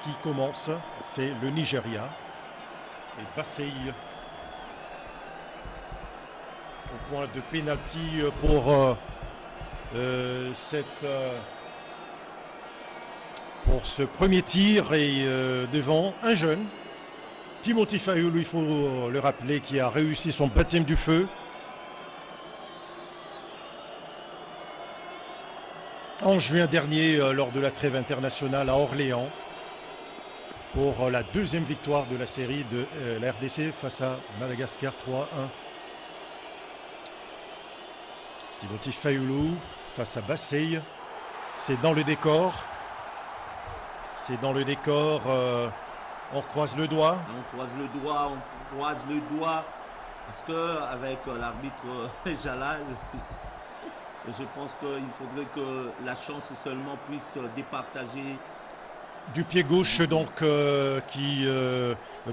qui commence, c'est le Nigeria. Et Bassey au point de pénalty pour pour ce premier tir et devant un jeune, Timothy Fayulu, il faut le rappeler, qui a réussi son baptême du feu en juin dernier lors de la trêve internationale à Orléans pour la deuxième victoire de la série de la RDC face à Madagascar 3-1. Timothy Fayulu face à Bassey, c'est dans le décor. C'est dans le décor, on croise le doigt. On croise le doigt, parce qu'avec l'arbitre Jalal, je pense qu'il faudrait que la chance seulement puisse départager. Du pied gauche, donc,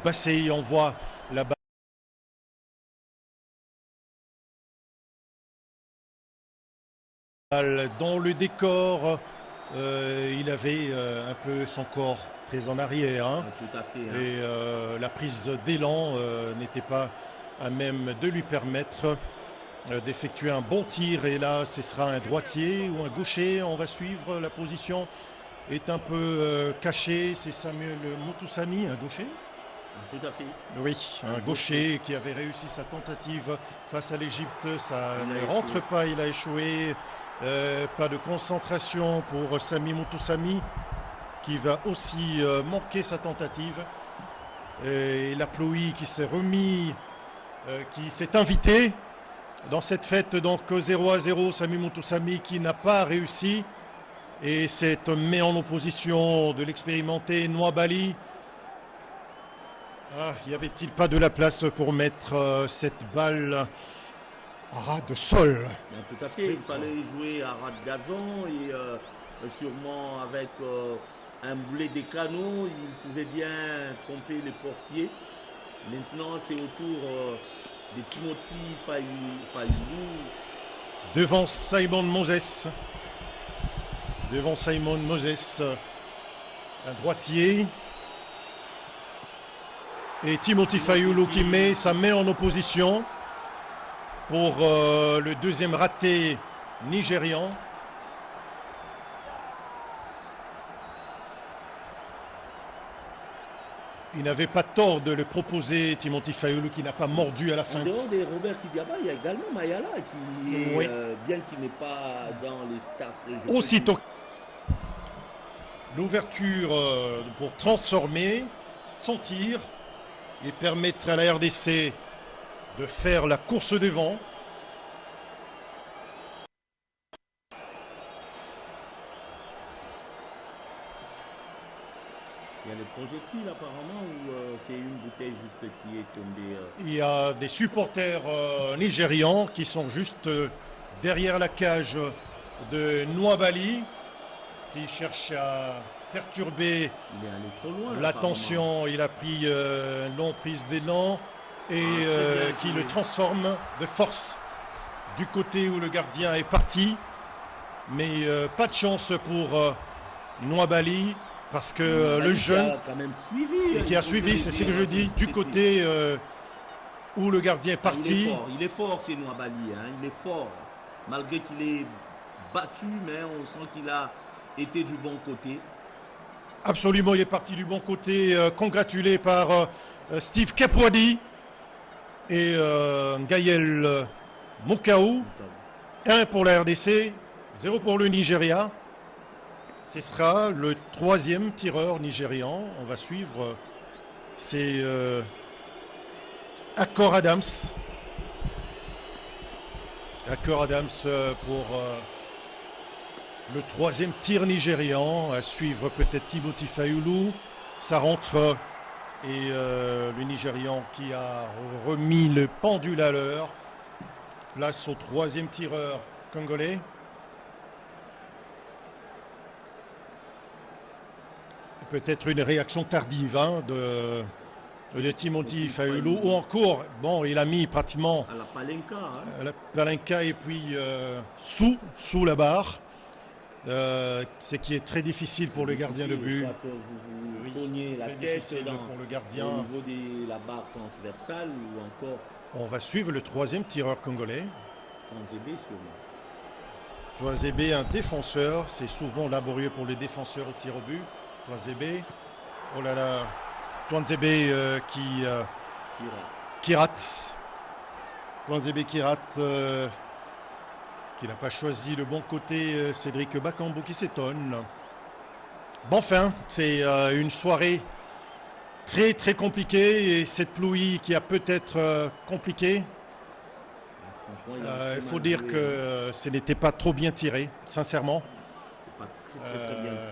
Bassey envoie la balle dans le décor. Il avait un peu son corps très en arrière. Hein. Tout à fait. Et la prise d'élan n'était pas à même de lui permettre d'effectuer un bon tir. Et là, ce sera un droitier ou un gaucher. On va suivre. La position est un peu cachée. C'est Samuel Moutoussamy, un gaucher. Tout à fait. Oui, un gaucher qui avait réussi sa tentative face à l'Égypte. Ça ne rentre pas, il a échoué. Pas de concentration pour Sami Moutoussamy qui va aussi manquer sa tentative. Et la pluie qui s'est remis, qui s'est invité dans cette fête, donc 0-0, Sami Moutoussamy qui n'a pas réussi. Et c'est met en opposition de l'expérimenté Nwabali. Y avait-il pas de la place pour mettre cette balle à ras de sol? Tout à fait, il fallait jouer à ras de gazon et sûrement avec un boulet des canaux, il pouvait bien tromper les portiers. Maintenant, c'est au tour de Timothy Fayulu. Devant Simon Moses. Devant Simon Moses, un droitier. Et Timothy Fayulu qui met sa main en opposition pour le deuxième raté nigérian. Il n'avait pas tort de le proposer, Timothy Fayulu, qui n'a pas mordu à la fin. En dehors de Robert Kidiaba, il y a également Mayala qui est, oui. Bien qu'il n'est pas dans les staffs régionaux. Aussitôt, l'ouverture pour transformer son tir et permettre à la RDC de faire la course devant. Il y a des projectiles apparemment ou c'est une bouteille juste qui est tombée Il y a des supporters nigérians qui sont juste derrière la cage de Nwabali qui cherche à perturber l'attention. Il a pris une longue prise d'élan et qui le transforme de force du côté où le gardien est parti. Mais pas de chance pour Nwabali parce que le jeune qui a suivi, c'est ce que je dis, du côté où le gardien est parti. Il est fort, c'est Nwabali, hein, il est fort. Malgré qu'il est battu, mais on sent qu'il a été du bon côté. Absolument, il est parti du bon côté, congratulé par Steve Kepwadi et Gaël Mokaou. 1 pour la RDC, 0 pour le Nigeria. Ce sera le troisième tireur nigérian. On va suivre. C'est Akor Adams. Akor Adams pour le troisième tir nigérian. À suivre peut-être Timothy Fayulu. Ça rentre. Et le Nigérian qui a remis le pendule à l'heure. Place au troisième tireur congolais. Peut-être une réaction tardive de Timothy Fayulu. Ou encore, bon, il a mis pratiquement à la Palenka. Hein. À la Palenka et puis sous la barre. ce qui est très difficile pour le gardien de but. Soit que vous cognez la très tête difficile pour le gardien. au niveau de la barre transversale ou encore On va suivre le troisième tireur congolais. Touanzebe sûrement. Touanzebe, un défenseur, c'est souvent laborieux pour les défenseurs au tir au but. Touanzebe, oh là là, Touanzebe qui rate. Touanzebe qui rate, qui n'a pas choisi le bon côté. Cédric Bakambu qui s'étonne. Bon, enfin, c'est une soirée très très compliquée et cette pluie qui a peut-être compliqué. Il faut dire que ce n'était pas trop bien tiré, sincèrement.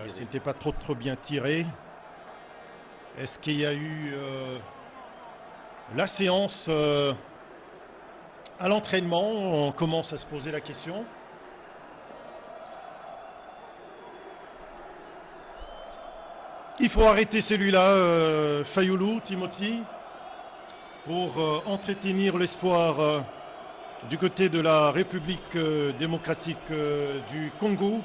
Ce n'était pas trop bien tiré. Est-ce qu'il y a eu la séance à l'entraînement? On commence à se poser la question. Il faut arrêter celui-là, Fayoulou, Timothy, pour entretenir l'espoir du côté de la République démocratique du Congo.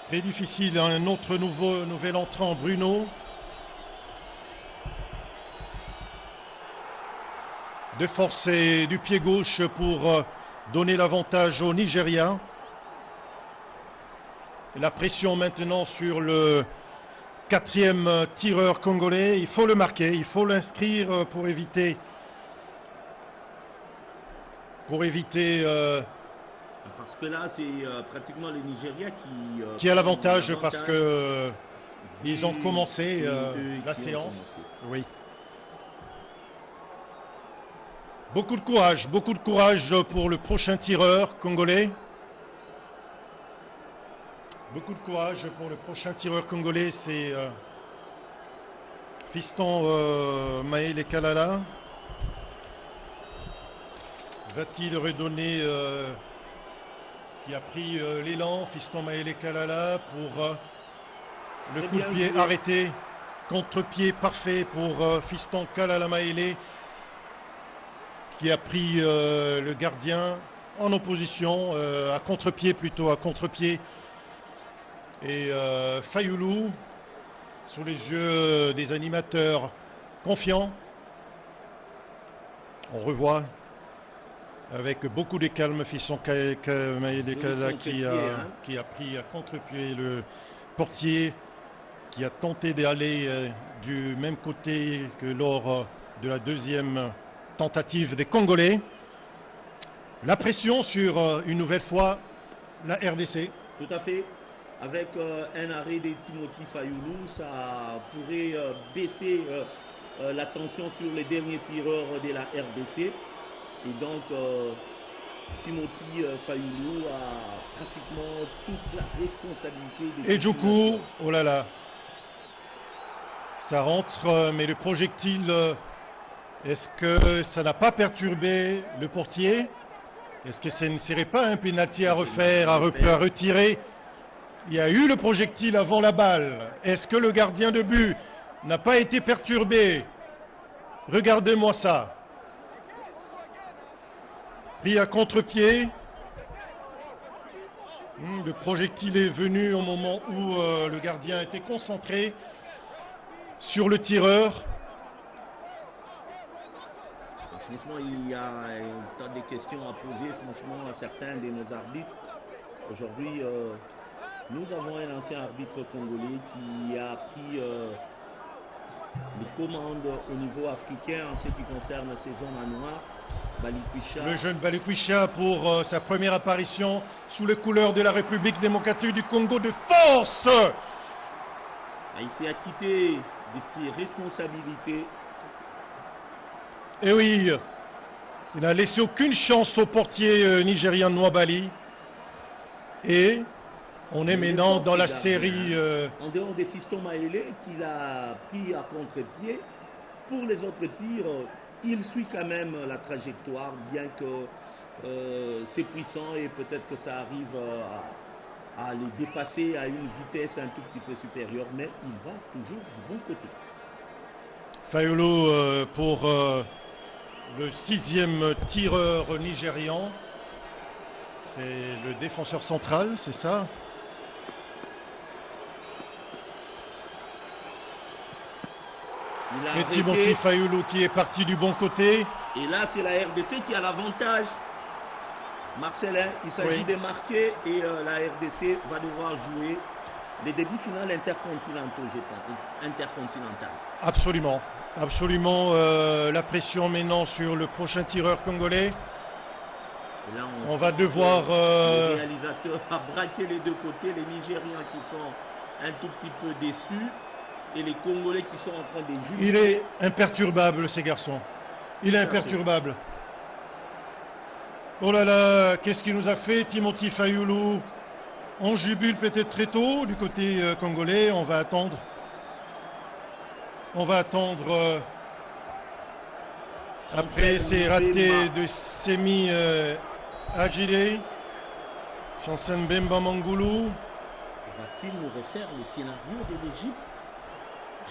Très difficile, un autre nouvel entrant, Bruno. De forcer du pied gauche pour donner l'avantage au Nigeria. La pression maintenant sur le quatrième tireur congolais. Il faut le marquer, il faut l'inscrire pour éviter parce que là, c'est pratiquement le Nigeria qui a l'avantage parce que ils ont commencé la séance. Oui. Beaucoup de courage pour le prochain tireur congolais. Beaucoup de courage pour le prochain tireur congolais, c'est Fiston Maël Kalala. Va-t-il redonner qui a pris l'élan, Fiston Maël Kalala pour le coup de pied arrêté, contre-pied parfait pour Fiston Kalala Maël qui a pris le gardien en opposition, à contre-pied. Et Fayoulou, sous les yeux des animateurs confiants, on revoit avec beaucoup de calme Fiston Maël Kalala qui a pris à contre-pied le portier, qui a tenté d'aller du même côté que lors de la deuxième tentative des Congolais. La pression sur une nouvelle fois la RDC. Tout à fait. Avec un arrêt de Timothy Fayoulou, ça pourrait baisser la tension sur les derniers tireurs de la RDC. Et donc, Timothy Fayoulou a pratiquement toute la responsabilité. Et du coup, oh là là, ça rentre, mais le projectile, est-ce que ça n'a pas perturbé le portier? Est-ce que ce ne serait pas un pénalty à refaire, à retirer? Il y a eu le projectile avant la balle. Est-ce que le gardien de but n'a pas été perturbé? Regardez-moi ça. Pris à contre-pied. Le projectile est venu au moment où le gardien était concentré sur le tireur. Franchement, il y a un tas de questions à poser franchement à certains de nos arbitres. Aujourd'hui, nous avons un ancien arbitre congolais qui a pris les commandes au niveau africain en ce qui concerne ces zones à noir. Balikwisha. Le jeune Balikwisha pour sa première apparition sous les couleurs de la République démocratique du Congo de force. Il s'est acquitté de ses responsabilités. Et oui, il n'a laissé aucune chance au portier nigérien Nwabali. Et on est maintenant dans la série. En dehors des Fiston Maël qu'il a pris à contre-pied, pour les autres tirs, il suit quand même la trajectoire, bien que c'est puissant et peut-être que ça arrive à les dépasser à une vitesse un tout petit peu supérieure, mais il va toujours du bon côté. Fayoulou pour le 6e tireur nigérian. C'est le défenseur central, c'est ça? Et Timothy Fayulu qui est parti du bon côté. Et là, c'est la RDC qui a l'avantage. Marcelin, il s'agit de marquer et la RDC va devoir jouer les demi-finales intercontinentaux, je pense. Intercontinental. Absolument. Absolument. La pression maintenant sur le prochain tireur congolais. Et là, on va devoir... Le réalisateur a braqué les deux côtés. Les Nigérians qui sont un tout petit peu déçus. Et les Congolais qui sont en train de jubiler. Il est imperturbable, ces garçons. Il est imperturbable. Oh là là, qu'est-ce qu'il nous a fait, Timothy Fayulu? On jubile peut-être très tôt du côté congolais. On va attendre. On va attendre. Après ces ratés de Semi Agile. Chancel Mbemba Mangulu. Va-t-il nous refaire le scénario de l'Égypte?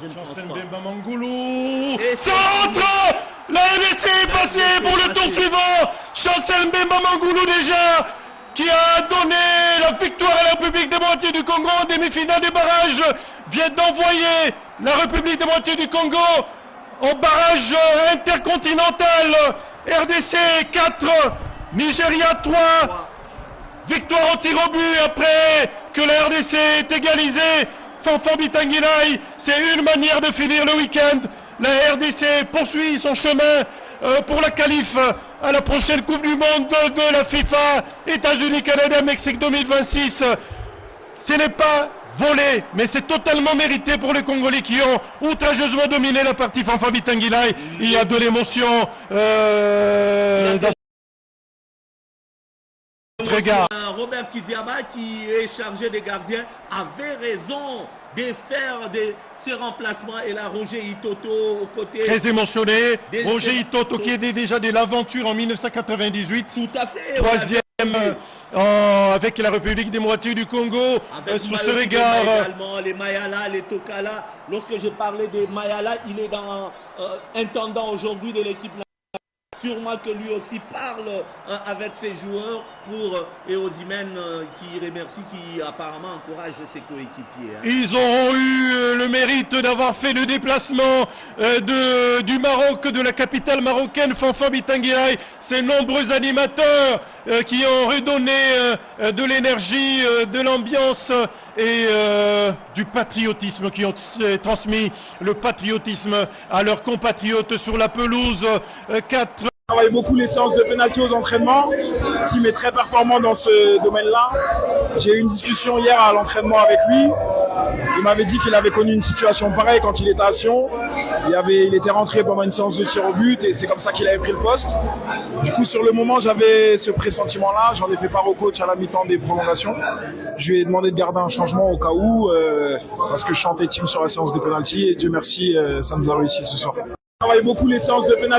Chancel Mbemba Mangulu. Centre! La RDC est passée pour le tour suivant. Chancel Mbemba Mangulu déjà, qui a donné la victoire à la République démocratique du Congo en demi-finale des barrages, vient d'envoyer la République démocratique du Congo au barrage intercontinental. RDC 4, Nigeria 3. Victoire au tir au but après que la RDC est égalisée. Fanfan Bitangilai, c'est une manière de finir le week-end. La RDC poursuit son chemin pour la qualif à la prochaine Coupe du Monde de la FIFA, États-Unis, Canada, Mexique 2026. Ce n'est pas volé, mais c'est totalement mérité pour les Congolais qui ont outrageusement dominé la partie Fanfan Bitangilai. Il y a de l'émotion dans notre regard. Robert Kidiaba, qui est chargé des gardiens, avait raison de faire ces remplacements. Et là, Roger Itoto au côté. Très émotionné. Roger Itoto qui était déjà de l'aventure en 1998. Tout à fait. Troisième avec la République démocratique du Congo. Sous ce regard. Également, les Mayala, les Tokala. Lorsque je parlais des Mayala, il est dans intendant aujourd'hui de l'équipe. Sûrement que lui aussi parle avec ses joueurs pour Osimhen qui remercie, qui apparemment encourage ses coéquipiers. Ils ont eu le mérite d'avoir fait le déplacement du Maroc, de la capitale marocaine, Fanfan Bitangilai. Ces nombreux animateurs qui ont redonné de l'énergie, de l'ambiance et du patriotisme, qui ont transmis le patriotisme à leurs compatriotes sur la pelouse. 4 travaille beaucoup les séances de pénalty aux entraînements. Le team est très performant dans ce domaine-là. J'ai eu une discussion hier à l'entraînement avec lui. Il m'avait dit qu'il avait connu une situation pareille quand il était à Sion. Il était rentré pendant une séance de tir au but et c'est comme ça qu'il avait pris le poste. Du coup, sur le moment, j'avais ce pressentiment-là. J'en ai fait part au coach à la mi-temps des prolongations. Je lui ai demandé de garder un changement au cas où, parce que je chantais team sur la séance des pénalty et Dieu merci, ça nous a réussi ce soir. On travaille beaucoup les séances de pénalty.